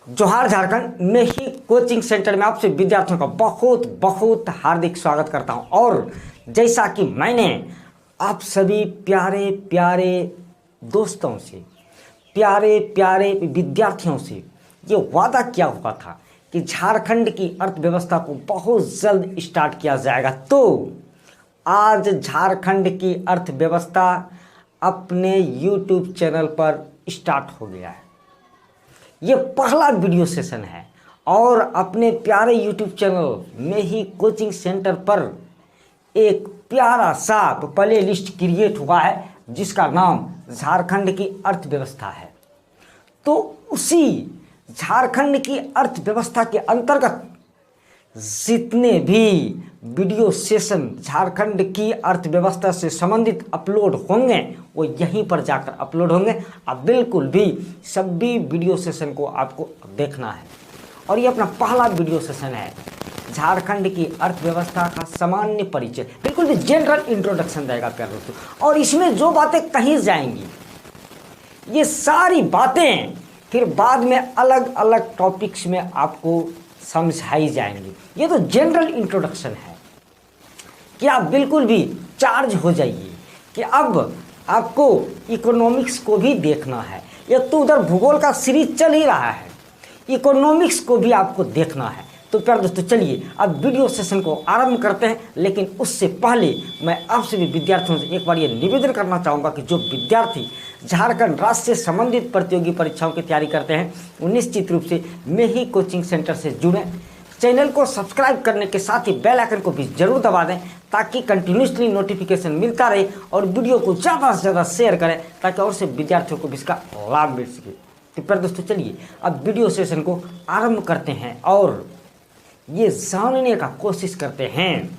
जोहार झारखंड में ही coaching centre में आपसे विद्यार्थियों का बहुत बहुत हार्दिक स्वागत करता हूं। और जैसा कि मैंने आप सभी प्यारे प्यारे दोस्तों से, प्यारे प्यारे विद्यार्थियों से ये वादा किया हुआ था कि झारखंड की अर्थव्यवस्था को बहुत जल्द स्टार्ट किया जाएगा, तो आज झारखंड की अर्थव्यवस्था अपने YouTube चैनल पर स्टार्ट हो गया है। ये पहला वीडियो सेशन है और अपने प्यारे YouTube चैनल में ही कोचिंग सेंटर पर एक प्यारा सा प्ले लिस्ट क्रिएट हुआ है जिसका नाम झारखंड की अर्थव्यवस्था है। तो उसी झारखंड की अर्थव्यवस्था के अंतर्गत जितने भी वीडियो सेशन झारखंड की अर्थव्यवस्था से संबंधित अपलोड होंगे वो यहीं पर जाकर अपलोड होंगे। अब बिल्कुल भी सभी वीडियो सेशन को आपको देखना है और ये अपना पहला वीडियो सेशन है। झारखंड की अर्थव्यवस्था का सामान्य परिचय, बिल्कुल भी जनरल इंट्रोडक्शन रहेगा प्यारे दोस्तों। और इसमें जो बातें कही जाएंगी ये सारी बातें फिर बाद में अलग अलग टॉपिक्स में आपको समझाई जाएंगी। ये तो जनरल इंट्रोडक्शन है कि आप बिल्कुल भी चार्ज हो जाइए कि अब आपको इकोनॉमिक्स को भी देखना है। ये तो उधर भूगोल का सीरीज चल ही रहा है, इकोनॉमिक्स को भी आपको देखना है। तो प्यारे दोस्तों चलिए अब वीडियो सेशन को आरंभ करते हैं। लेकिन उससे पहले मैं आप सभी विद्यार्थियों से एक बार ये निवेदन करना चाहूँगा कि जो विद्यार्थी झारखंड राज्य से संबंधित प्रतियोगी परीक्षाओं की तैयारी करते हैं वो निश्चित रूप से मैं ही कोचिंग सेंटर से जुड़ें। चैनल को सब्सक्राइब करने के साथ ही बेल आइकन को भी जरूर दबा दें ताकि कंटिन्यूसली नोटिफिकेशन मिलता रहे और वीडियो को ज़्यादा से ज़्यादा शेयर करें ताकि और से विद्यार्थियों को भी इसका लाभ मिल सके। तो प्यारे दोस्तों चलिए अब वीडियो सेशन को आरंभ करते हैं और ये जानने का कोशिश करते हैं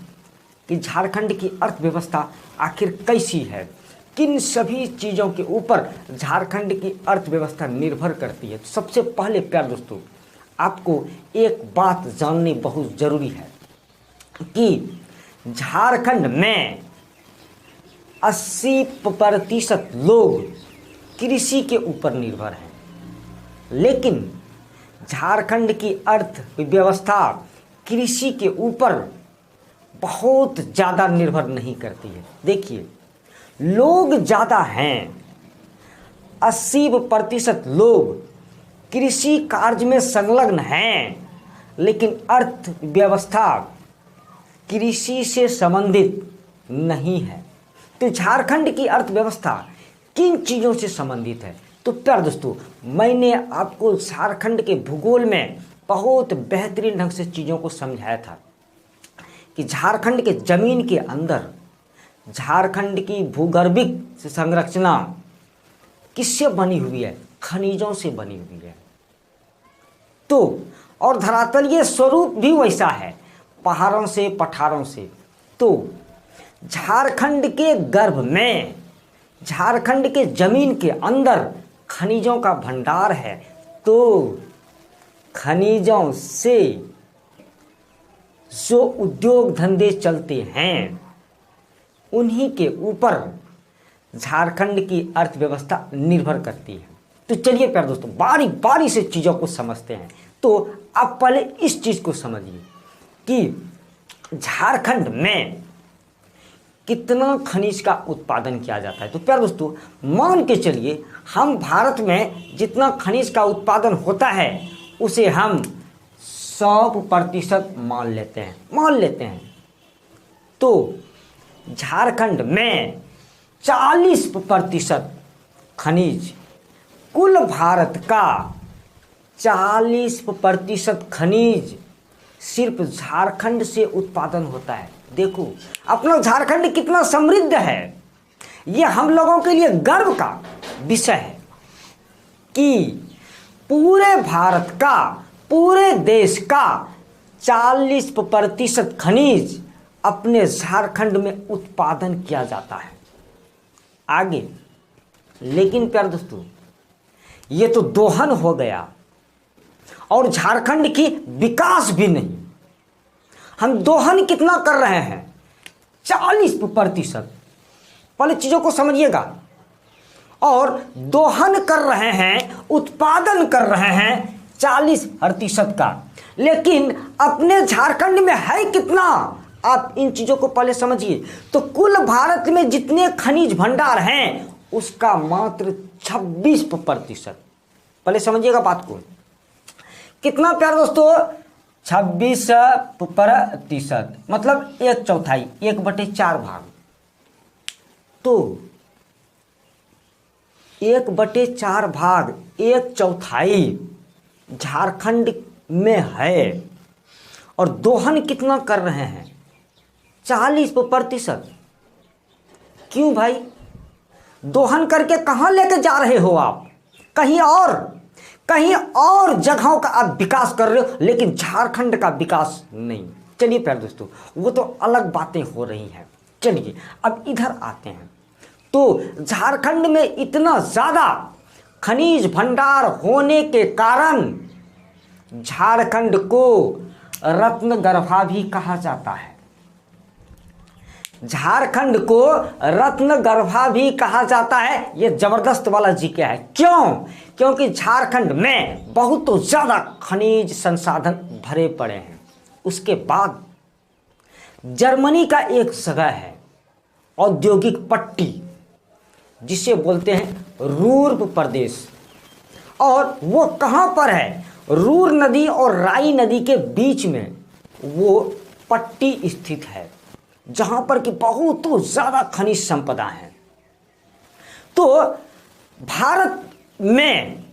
कि झारखंड की अर्थव्यवस्था आखिर कैसी है, किन सभी चीज़ों के ऊपर झारखंड की अर्थव्यवस्था निर्भर करती है। तो सबसे पहले प्यारे दोस्तों आपको एक बात जाननी बहुत ज़रूरी है कि झारखंड में 80% लोग कृषि के ऊपर निर्भर हैं, लेकिन झारखंड की अर्थव्यवस्था कृषि के ऊपर बहुत ज़्यादा निर्भर नहीं करती है। देखिए लोग ज़्यादा हैं, 80% लोग कृषि कार्य में संलग्न हैं, लेकिन अर्थव्यवस्था कृषि से संबंधित नहीं है। तो झारखंड की अर्थव्यवस्था किन चीज़ों से संबंधित है? तो प्यारे दोस्तों मैंने आपको झारखंड के भूगोल में बहुत बेहतरीन ढंग से चीज़ों को समझाया था कि झारखंड के ज़मीन के अंदर झारखंड की भूगर्भिक संरचना किससे बनी हुई है? खनिजों से बनी हुई है। तो और धरातलीय स्वरूप भी वैसा है, पहाड़ों से पठारों से। तो झारखंड के गर्भ में, झारखंड के जमीन के अंदर खनिजों का भंडार है। तो खनिजों से जो उद्योग धंधे चलते हैं उन्हीं के ऊपर झारखंड की अर्थव्यवस्था निर्भर करती है। तो चलिए प्यारे दोस्तों बारी बारी से चीज़ों को समझते हैं। तो आप पहले इस चीज़ को समझिए कि झारखंड में कितना खनिज का उत्पादन किया जाता है। तो प्यारे दोस्तों मान के चलिए हम भारत में जितना खनिज का उत्पादन होता है उसे हम 100% मान लेते हैं। तो झारखंड में 40% खनिज, कुल भारत का 40% खनिज सिर्फ झारखंड से उत्पादन होता है। देखो अपना झारखंड कितना समृद्ध है, ये हम लोगों के लिए गर्व का विषय है कि पूरे भारत का, पूरे देश का 40% खनिज अपने झारखंड में उत्पादन किया जाता है। आगे लेकिन प्यारे दोस्तों ये तो दोहन हो गया और झारखंड की विकास भी नहीं। हम दोहन कितना कर रहे हैं? 40%। पहले चीज़ों को समझिएगा। और दोहन कर रहे हैं, उत्पादन कर रहे हैं 40% का। लेकिन अपने झारखंड में है कितना, आप इन चीजों को पहले समझिए। तो कुल भारत में जितने खनिज भंडार हैं उसका मात्र 26%। पहले समझिएगा बात को, कितना प्यार दोस्तों, 26%, मतलब 1/4, 1/4 भाग। तो 1/4 भाग, 1/4 झारखंड में है। और दोहन कितना कर रहे हैं, 40%। क्यों भाई, दोहन करके कहां लेके जा रहे हो आप, कहीं और जगहों का आप विकास कर रहे हो, लेकिन झारखंड का विकास नहीं। चलिए प्यारे दोस्तों, वो तो अलग बातें हो रही हैं। चलिए अब इधर आते हैं। तो झारखंड में इतना ज्यादा खनिज भंडार होने के कारण झारखंड को रत्नगर्भा भी कहा जाता है। झारखंड को रत्नगर्भा भी कहा जाता है। यह जबरदस्त वाला जीके है। क्यों? क्योंकि झारखंड में बहुत तो ज्यादा खनिज संसाधन भरे पड़े हैं। उसके बाद जर्मनी का एक जगह है औद्योगिक पट्टी, जिसे बोलते हैं रूर प्रदेश। और वो कहां पर है, रूर नदी और राई नदी के बीच में वो पट्टी स्थित है, जहां पर कि बहुत ज्यादा खनिज संपदा है। तो भारत में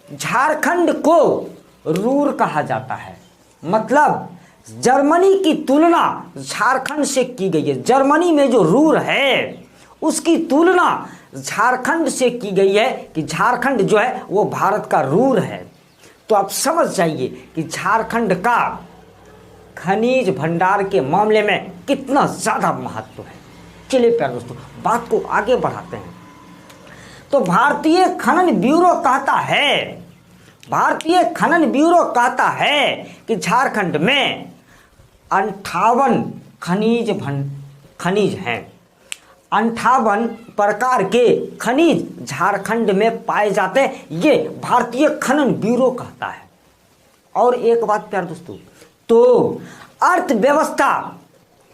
झारखंड को रूर कहा जाता है। मतलब जर्मनी की तुलना झारखंड से की गई है। जर्मनी में जो रूर है उसकी तुलना झारखंड से की गई है कि झारखंड जो है वो भारत का रूर है। तो आप समझ जाइए कि झारखंड का खनिज भंडार के मामले में कितना ज्यादा महत्व है। चलिए प्यारे दोस्तों, बात को आगे बढ़ाते हैं। तो भारतीय खनन ब्यूरो कहता है कि झारखंड में 58 खनिज हैं। 58 प्रकार के खनिज झारखंड में पाए जाते हैं, ये भारतीय खनन ब्यूरो कहता है। और एक बात प्यारे दोस्तों, तो अर्थव्यवस्था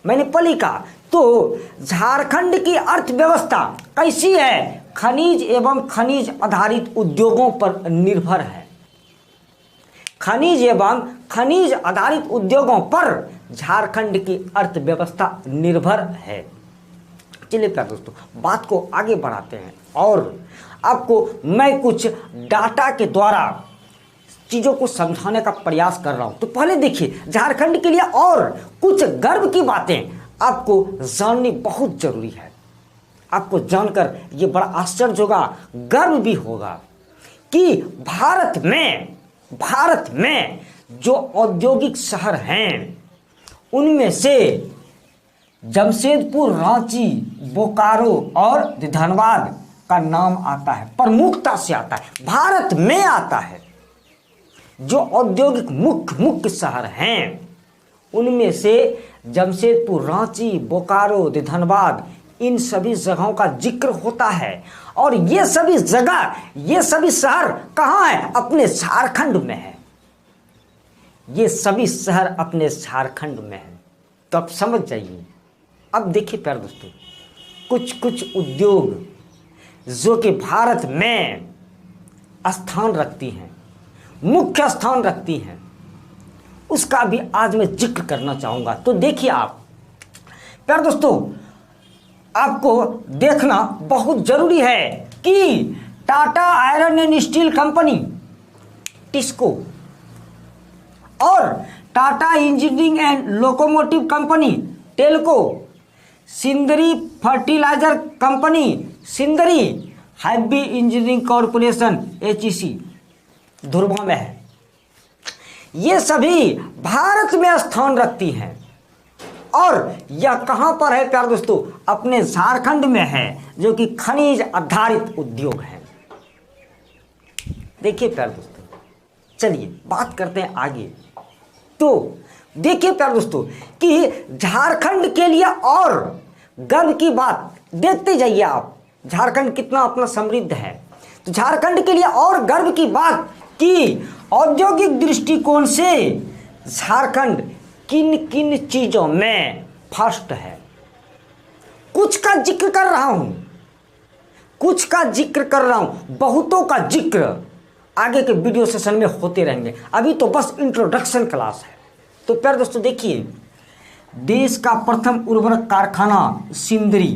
मैंने पढ़ी का, तो झारखंड की अर्थव्यवस्था कैसी है, खनिज एवं खनिज आधारित उद्योगों पर निर्भर है। खनिज एवं खनिज आधारित उद्योगों पर झारखंड की अर्थव्यवस्था निर्भर है। चलिए प्यारे दोस्तों, बात को आगे बढ़ाते हैं और आपको मैं कुछ डाटा के द्वारा चीजों को समझाने का प्रयास कर रहा हूं। तो पहले देखिए, झारखंड के लिए और कुछ गर्व की बातें आपको जाननी बहुत जरूरी है। आपको जानकर यह बड़ा आश्चर्य होगा, गर्व भी होगा कि भारत में जो औद्योगिक शहर हैं उनमें से जमशेदपुर, रांची, बोकारो और धनबाद का नाम आता है, प्रमुखता से आता है, भारत में आता है। जो औद्योगिक मुख्य शहर हैं उनमें से जमशेदपुर, रांची, बोकारो, धनबाद, इन सभी जगहों का जिक्र होता है। और ये सभी शहर कहाँ है, अपने झारखंड में है। ये सभी शहर अपने झारखंड में है। तो आप समझ जाइए। अब देखिए प्यारे दोस्तों, कुछ उद्योग जो कि भारत में स्थान रखती हैं, मुख्य स्थान रखती हैं, उसका भी आज मैं जिक्र करना चाहूंगा। तो देखिए आप प्यारे दोस्तों, आपको देखना बहुत जरूरी है कि Tata iron and steel company TISCO और Tata engineering and locomotive company TELCO, Sindri fertiliser company Sindri, heavy engineering corporation HEC Dhurwa में है। ये सभी भारत में स्थान रखती हैं। और यह कहां पर है प्यारे दोस्तों, अपने झारखंड में है, जो कि खनिज आधारित उद्योग है। देखिए प्यारे दोस्तों, चलिए बात करते हैं आगे। तो देखिए प्यारे दोस्तों कि झारखंड के लिए और गर्व की बात देखते जाइए आप, झारखंड कितना अपना समृद्ध है। तो झारखंड के लिए और गर्व की बात कि औद्योगिक दृष्टिकोण से झारखंड किन किन चीजों में फर्स्ट है। कुछ का जिक्र कर रहा हूं, कुछ का जिक्र कर रहा हूं, बहुतों का जिक्र आगे के वीडियो सेशन में होते रहेंगे। अभी तो बस इंट्रोडक्शन क्लास है। तो प्यारे दोस्तों देखिए, देश का प्रथम उर्वरक कारखाना सिंदरी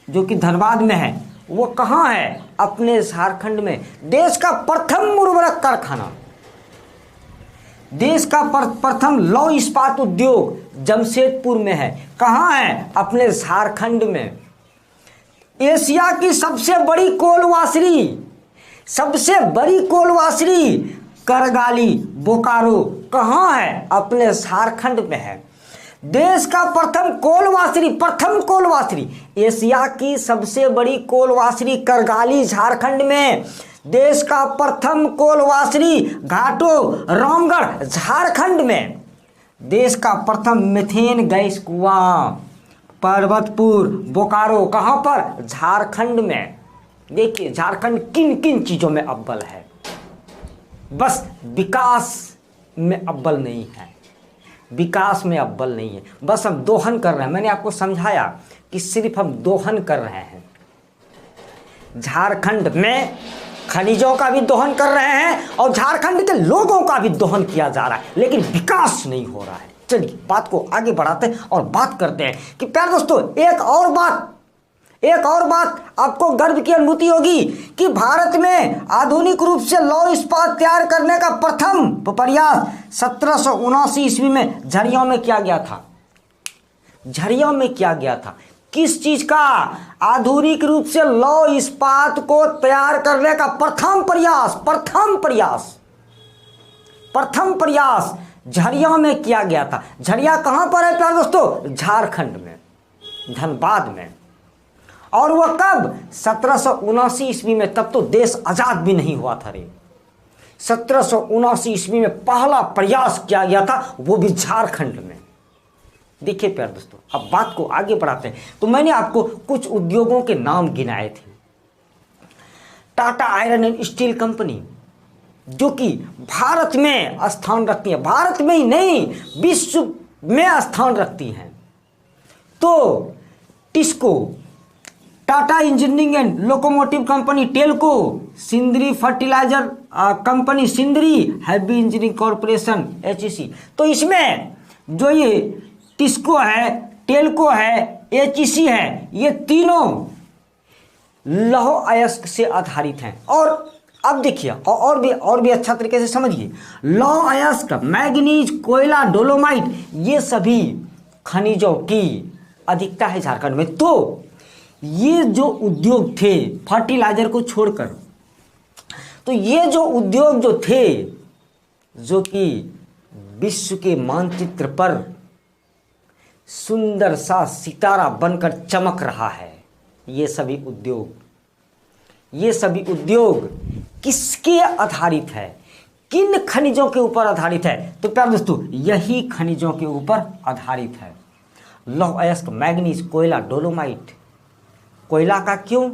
जो कि धनबाद में है, वो कहाँ है? अपने झारखंड में। देश का प्रथम उर्वरक कारखाना, देश का प्रथम लौह इस्पात उद्योग जमशेदपुर में है। कहाँ है? अपने झारखंड में। एशिया की सबसे बड़ी कोलवासरी, सबसे बड़ी कोलवासरी करगाली बोकारो कहाँ है? अपने झारखंड में है। देश का प्रथम कोलवासरी, एशिया की सबसे बड़ी कोलवासरी करगाली झारखंड में। देश का प्रथम कोलवासरी घाटो रामगढ़ झारखंड में। देश का प्रथम मीथेन गैस कुआं पर्वतपुर बोकारो कहाँ पर? झारखंड में। देखिए झारखंड किन किन चीजों में अव्वल है। बस विकास में अव्वल नहीं है, विकास में अव्वल नहीं है, बस हम दोहन कर रहे हैं। मैंने आपको समझाया कि सिर्फ हम दोहन कर रहे हैं। झारखंड में खनिजों का भी दोहन कर रहे हैं और झारखंड के लोगों का भी दोहन किया जा रहा है, लेकिन विकास नहीं हो रहा है। चलिए बात को आगे बढ़ाते हैं और बात करते हैं कि प्यारे दोस्तों एक और बात आपको गर्व की अनुभूति होगी कि भारत में आधुनिक रूप से लौह इस्पात तैयार करने का प्रथम प्रयास 1779 ईस्वी में झरिया में किया गया था। झरिया में किया गया था। किस चीज का? आधुनिक रूप से लौह इस्पात को तैयार करने का प्रथम प्रयास झरिया में किया गया था। झरिया कहां पर है प्यारे दोस्तों? झारखंड में, धनबाद में। और वह कब? 1779 ईस्वी में। तब तो देश आजाद भी नहीं हुआ था रे। 1779 ईस्वी में पहला प्रयास किया गया था, वो भी झारखंड में। देखिए प्यारे दोस्तों, अब बात को आगे बढ़ाते हैं। तो मैंने आपको कुछ उद्योगों के नाम गिनाए थे। Tata iron and steel company जो कि भारत में स्थान रखती है, भारत में ही नहीं विश्व में स्थान रखती हैं। तो TISCO, Tata engineering and locomotive company TELCO, Sindri fertiliser company Sindri, heavy engineering corporation HEC। तो इसमें जो ये टिस्को है, टेल्को है, HEC है, ये तीनों लौह अयस्क से आधारित हैं। और अब देखिए और भी अच्छा तरीके से समझिए, लौह अयस्क, मैग्नीज, कोयला, डोलोमाइट, ये सभी खनिजों की अधिकता है झारखंड में। तो ये जो उद्योग थे फर्टिलाइजर को छोड़कर, तो ये जो उद्योग जो थे जो कि विश्व के मानचित्र पर सुंदर सा सितारा बनकर चमक रहा है, ये सभी उद्योग किसके आधारित है? किन खनिजों के ऊपर आधारित है? तो प्यारे दोस्तों यही खनिजों के ऊपर आधारित है। लौह अयस्क, मैग्नीज, कोयला, डोलोमाइट। कोयला का क्यों?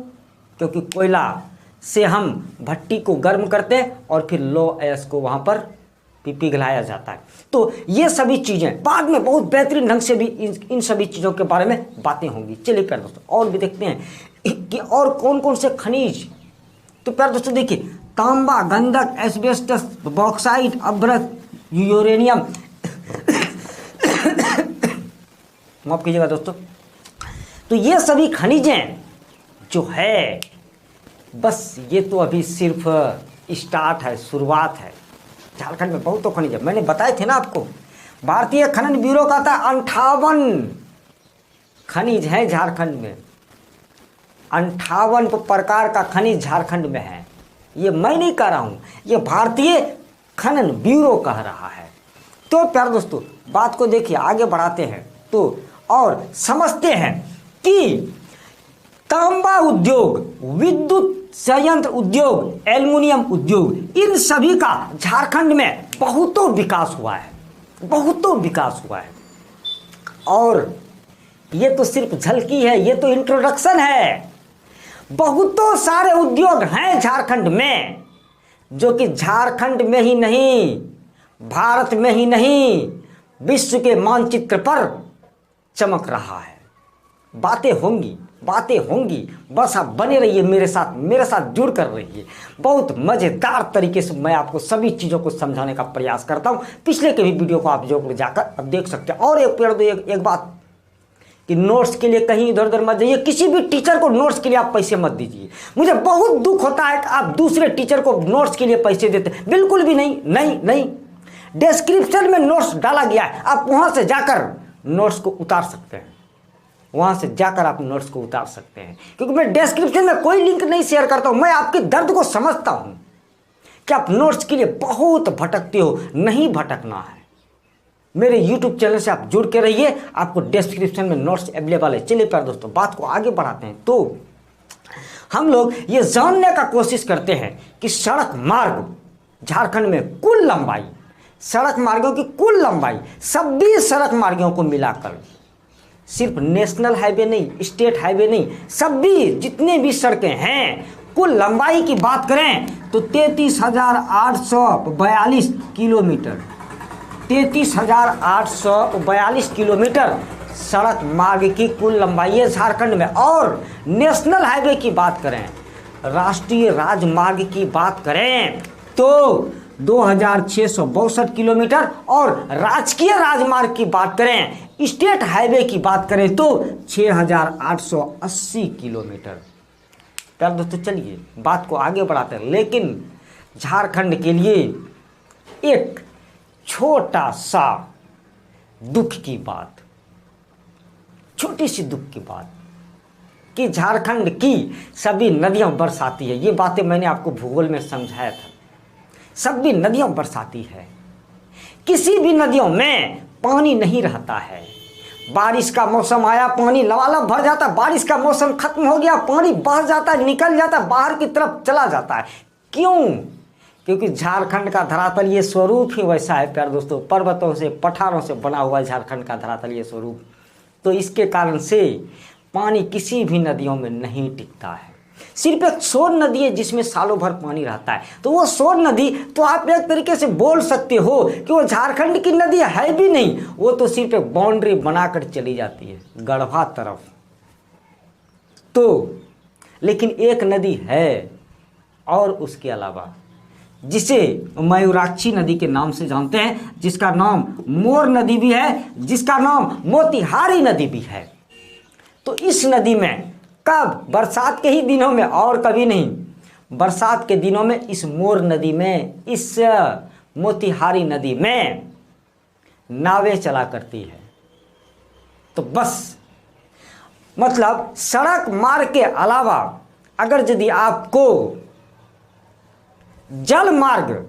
क्योंकि कोयला से हम भट्टी को गर्म करते हैं और फिर लौह अयस्क को वहां पर पिघलाया जाता है। तो ये सभी चीजें बाद में बहुत बेहतरीन ढंग से भी इन सभी चीजों के बारे में बातें होंगी। चलिए प्यारे दोस्तों और भी देखते हैं कि और कौन कौन से खनिज। तो प्यारे दोस्तों देखिए, तांबा, गंधक, एस्बेस्टस, बॉक्साइट, अभ्रक, यूरेनियम माफ कीजिएगा दोस्तों। तो ये सभी खनिजें जो है, बस ये तो अभी सिर्फ स्टार्ट है, शुरुआत है। झारखंड में बहुत तो खनिज है, मैंने बताए थे ना आपको। भारतीय खनन ब्यूरो का था 58 खनिज है झारखंड में। 58 प्रकार का खनिज झारखंड में है। ये मैं नहीं कह रहा हूं, ये भारतीय खनन ब्यूरो कह रहा है। तो प्यारे दोस्तों बात को देखिए, आगे बढ़ाते हैं तो और समझते हैं कि तांबा उद्योग, विद्युत संयंत्र उद्योग, एल्युमिनियम उद्योग, इन सभी का झारखंड में बहुतों विकास हुआ है। और ये तो सिर्फ झलकी है, ये तो इंट्रोडक्शन है। बहुतों सारे उद्योग हैं झारखंड में जो कि झारखंड में ही नहीं, भारत में ही नहीं, विश्व के मानचित्र पर चमक रहा है। बातें होंगी, बातें होंगी, बस आप बने रहिए मेरे साथ जुड़ कर रहिए। बहुत मज़ेदार तरीके से मैं आपको सभी चीज़ों को समझाने का प्रयास करता हूँ। पिछले के भी वीडियो को आप जो जाकर अब देख सकते हैं। और एक बात कि नोट्स के लिए कहीं इधर उधर मत जाइए, किसी भी टीचर को नोट्स के लिए आप पैसे मत दीजिए। मुझे बहुत दुख होता है कि आप दूसरे टीचर को नोट्स के लिए पैसे देते, बिल्कुल भी नहीं, नहीं नहीं। डिस्क्रिप्शन में नोट्स डाला गया है, आप वहाँ से जाकर नोट्स को उतार सकते हैं, वहाँ से जाकर आप नोट्स को उतार सकते हैं। क्योंकि मैं डिस्क्रिप्शन में कोई लिंक नहीं शेयर करता हूँ, मैं आपके दर्द को समझता हूँ कि आप नोट्स के लिए बहुत भटकते हो। नहीं भटकना है, मेरे YouTube चैनल से आप जुड़ के रहिए, आपको डिस्क्रिप्शन में नोट्स अवेलेबल है। चलिए प्यारे दोस्तों, बात को आगे बढ़ाते हैं। तो हम लोग ये जानने का कोशिश करते हैं कि सड़क मार्ग झारखंड में कुल लंबाई, सड़क मार्गों की कुल लंबाई, सभी सड़क मार्गों को मिलाकर, सिर्फ नेशनल हाईवे नहीं, स्टेट हाईवे नहीं, सभी जितने भी सड़कें हैं, कुल लंबाई की बात करें तो 33,842 किलोमीटर, 33,842 किलोमीटर सड़क मार्ग की कुल लंबाई है झारखंड में। और नेशनल हाईवे की बात करें, राष्ट्रीय राजमार्ग की बात करें तो 2,662 किलोमीटर, और राजकीय राजमार्ग की बात करें, स्टेट हाईवे की बात करें तो 6,880 किलोमीटर। प्यारे दोस्तों, चलिए बात को आगे बढ़ाते हैं। लेकिन झारखंड के लिए एक छोटा सा दुख की बात, छोटी सी दुख की बात कि झारखंड की सभी नदियां बरसाती है। ये बातें मैंने आपको भूगोल में समझाया था। सभी नदियां बरसाती है, किसी भी नदियों में पानी नहीं रहता है। बारिश का मौसम आया, पानी लबालब भर जाता, बारिश का मौसम खत्म हो गया, पानी बह जाता है, निकल जाता, बाहर की तरफ चला जाता है। क्यों? क्योंकि झारखंड का धरातल ये स्वरूप ही वैसा है प्यारे दोस्तों, पर्वतों से, पठारों से बना हुआ है झारखंड का धरातल ये स्वरूप। तो इसके कारण से पानी किसी भी नदियों में नहीं टिकता है। सिर्फ एक सोन नदी है जिसमें सालों भर पानी रहता है। तो वो सोन नदी, तो आप एक तरीके से बोल सकते हो कि वो झारखंड की नदी है भी नहीं, वो तो सिर्फ एक बाउंड्री बनाकर चली जाती है गढ़वा तरफ। तो लेकिन एक नदी है और उसके अलावा, जिसे मयूराक्षी नदी के नाम से जानते हैं, जिसका नाम मोर नदी भी है, जिसका नाम मोतिहारी नदी भी है। तो इस नदी में कब? बरसात के ही दिनों में, और कभी नहीं। बरसात के दिनों में इस मोर नदी में, इस मोतिहारी नदी में नावें चला करती है। तो बस मतलब सड़क मार्ग के अलावा अगर यदि आपको जल मार्ग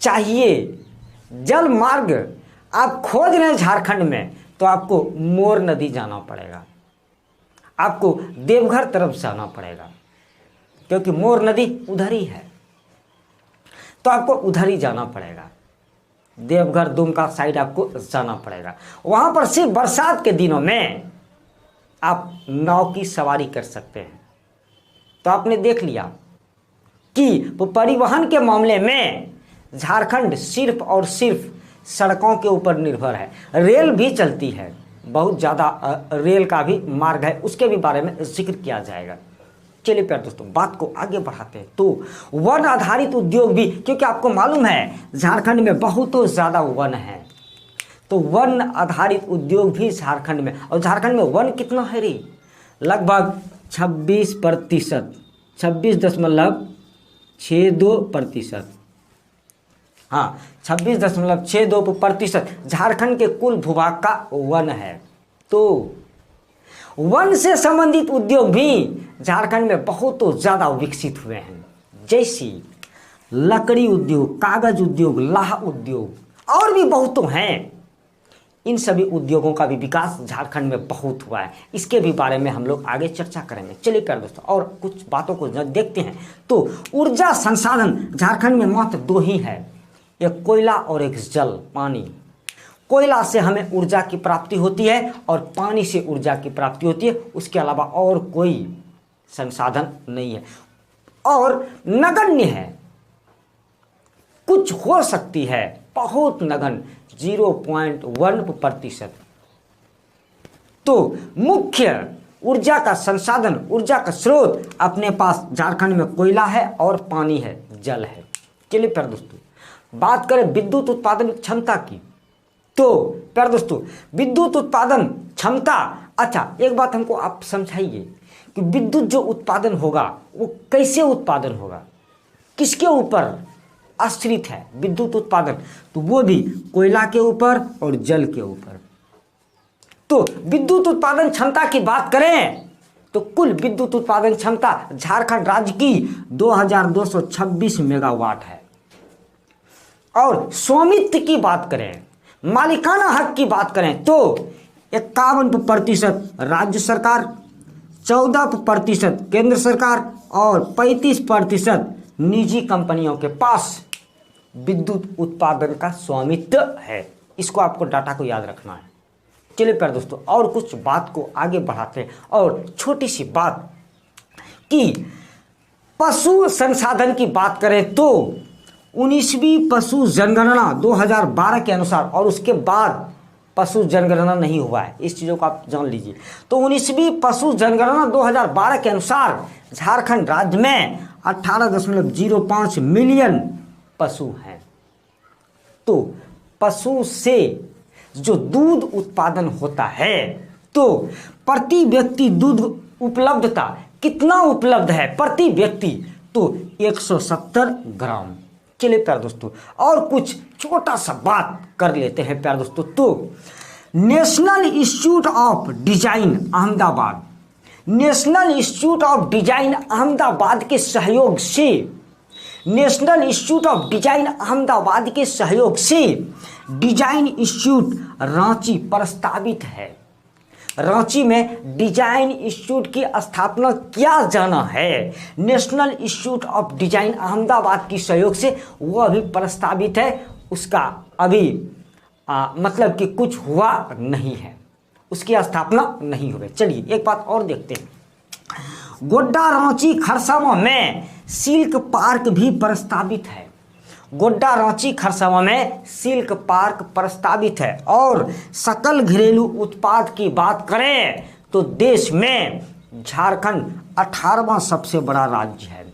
चाहिए, जल मार्ग आप खोज रहे हैं झारखंड में, तो आपको मोर नदी जाना पड़ेगा, आपको देवघर तरफ जाना पड़ेगा, क्योंकि मोर नदी उधर ही है। तो आपको उधर ही जाना पड़ेगा, देवघर दुमका साइड आपको जाना पड़ेगा। वहां पर सिर्फ बरसात के दिनों में आप नाव की सवारी कर सकते हैं। तो आपने देख लिया कि परिवहन के मामले में झारखंड सिर्फ और सिर्फ सड़कों के ऊपर निर्भर है। रेल भी चलती है, बहुत ज़्यादा रेल का भी मार्ग है, उसके भी बारे में जिक्र किया जाएगा। चलिए प्यारे दोस्तों, बात को आगे बढ़ाते हैं। तो वन आधारित उद्योग भी, क्योंकि आपको मालूम है झारखंड में बहुत ज़्यादा वन है, तो वन आधारित उद्योग भी झारखंड में। और झारखंड में वन कितना है रे? लगभग 26%, 26.62%। हाँ, 26.62% झारखंड के कुल भूभाग का वन है। तो वन से संबंधित उद्योग भी झारखंड में बहुत ज़्यादा विकसित हुए हैं, जैसे लकड़ी उद्योग, कागज उद्योग, लाह उद्योग और भी बहुत हैं। इन सभी उद्योगों का भी विकास झारखंड में बहुत हुआ है। इसके भी बारे में हम लोग आगे चर्चा करेंगे। चलिए प्यारे दोस्तों, और कुछ बातों को देखते हैं। तो ऊर्जा संसाधन झारखंड में मात्र 2 ही है, एक कोयला और एक जल, पानी। कोयला से हमें ऊर्जा की प्राप्ति होती है और पानी से ऊर्जा की प्राप्ति होती है, उसके अलावा और कोई संसाधन नहीं है। और नगण्य है, कुछ हो सकती है, बहुत नगण्य 0.1%। तो मुख्य ऊर्जा का संसाधन, ऊर्जा का स्रोत अपने पास झारखंड में कोयला है और पानी है, जल है। चलिए प्यारे दोस्तों, बात करें विद्युत उत्पादन क्षमता की, तो प्यारे दोस्तों विद्युत उत्पादन क्षमता, अच्छा एक बात हमको आप समझाइए कि विद्युत जो उत्पादन होगा वो कैसे उत्पादन होगा, किसके ऊपर आश्रित है विद्युत उत्पादन, तो वो भी कोयला के ऊपर और जल के ऊपर। तो विद्युत उत्पादन क्षमता की बात करें तो कुल विद्युत उत्पादन क्षमता झारखंड राज्य की 2226 मेगावाट है। और स्वामित्व की बात करें, मालिकाना हक की बात करें तो 51% राज्य सरकार, 14% केंद्र सरकार और 35% निजी कंपनियों के पास विद्युत उत्पादन का स्वामित्व है। इसको आपको डाटा को याद रखना है। चलिए प्यारे दोस्तों और कुछ बात को आगे बढ़ाते हैं, और छोटी सी बात कि पशु संसाधन की बात करें तो 19वीं पशु जनगणना 2012 के अनुसार, और उसके बाद पशु जनगणना नहीं हुआ है, इस चीज़ों को आप जान लीजिए। तो 19वीं पशु जनगणना 2012 के अनुसार झारखंड राज्य में 18.05 मिलियन पशु हैं। तो पशु से जो दूध उत्पादन होता है, तो प्रति व्यक्ति दूध उपलब्धता कितना उपलब्ध है प्रति व्यक्ति, तो 170 ग्राम। चलिए प्यारे दोस्तों और कुछ छोटा सा बात कर लेते हैं प्यारे दोस्तों। तो national institute of design Ahmedabad, national institute of design Ahmedabad के सहयोग से, national institute of design Ahmedabad के सहयोग से डिजाइन इंस्टीट्यूट रांची प्रस्तावित है। रांची में डिजाइन इंस्टीट्यूट की स्थापना किया जाना है। National institute of design Ahmedabad की सहयोग से वो अभी प्रस्तावित है, उसका अभी मतलब कि कुछ हुआ नहीं है, उसकी स्थापना नहीं हुई। चलिए एक बात और देखते हैं, गोड्डा रांची खरसावां में सिल्क पार्क भी प्रस्तावित है। गोड्डा रांची खरसावां में सिल्क पार्क प्रस्तावित है। और सकल घरेलू उत्पाद की बात करें तो देश में झारखंड 18वां सबसे बड़ा राज्य है।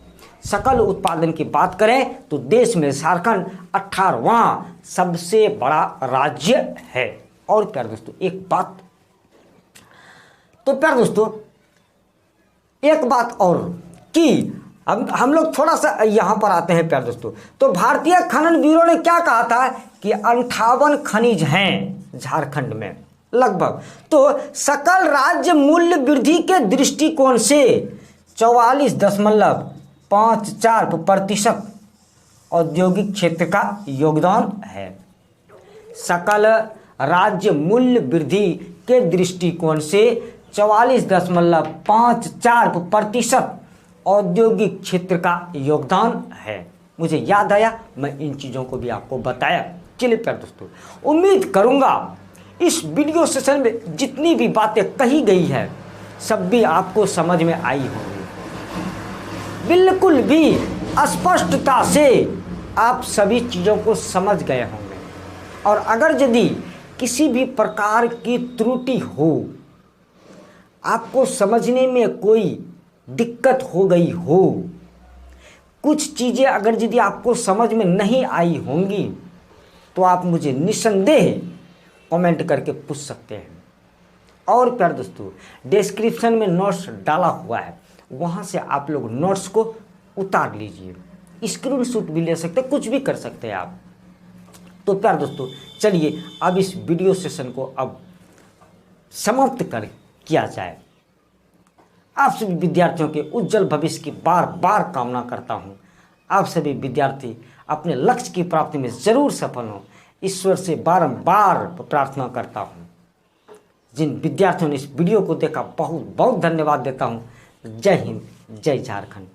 सकल उत्पादन की बात करें तो देश में झारखंड 18वां सबसे बड़ा राज्य है। और प्यारे दोस्तों एक बात, तो प्यारे दोस्तों एक बात और कि हम लोग थोड़ा सा यहाँ पर आते हैं प्यारे दोस्तों। तो भारतीय खनन ब्यूरो ने क्या कहा था कि 58 खनिज हैं झारखंड में लगभग। तो सकल राज्य मूल्य वृद्धि के दृष्टिकोण से 44.54% औद्योगिक क्षेत्र का योगदान है। सकल राज्य मूल्य वृद्धि के दृष्टिकोण से 44.54% औद्योगिक क्षेत्र का योगदान है। मुझे याद आया, मैं इन चीज़ों को भी आपको बताया। चलिए प्यारे दोस्तों, उम्मीद करूंगा इस वीडियो सेशन में जितनी भी बातें कही गई है सब भी आपको समझ में आई होंगी। बिल्कुल भी स्पष्टता से आप सभी चीज़ों को समझ गए होंगे। और अगर यदि किसी भी प्रकार की त्रुटि हो, आपको समझने में कोई दिक्कत हो गई हो, कुछ चीज़ें अगर यदि आपको समझ में नहीं आई होंगी, तो आप मुझे निस्संदेह कमेंट करके पूछ सकते हैं। और प्यारे दोस्तों डिस्क्रिप्शन में नोट्स डाला हुआ है, वहाँ से आप लोग नोट्स को उतार लीजिए, स्क्रीनशॉट भी ले सकते हैं, कुछ भी कर सकते हैं आप। तो प्यारे दोस्तों चलिए अब इस वीडियो सेशन को अब समाप्त किया जाए। आप सभी विद्यार्थियों के उज्जवल भविष्य की बार बार कामना करता हूं। आप सभी विद्यार्थी अपने लक्ष्य की प्राप्ति में जरूर सफल हों, ईश्वर से बारंबार प्रार्थना करता हूं। जिन विद्यार्थियों ने इस वीडियो को देखा बहुत बहुत धन्यवाद देता हूं। जय हिंद, जय झारखंड।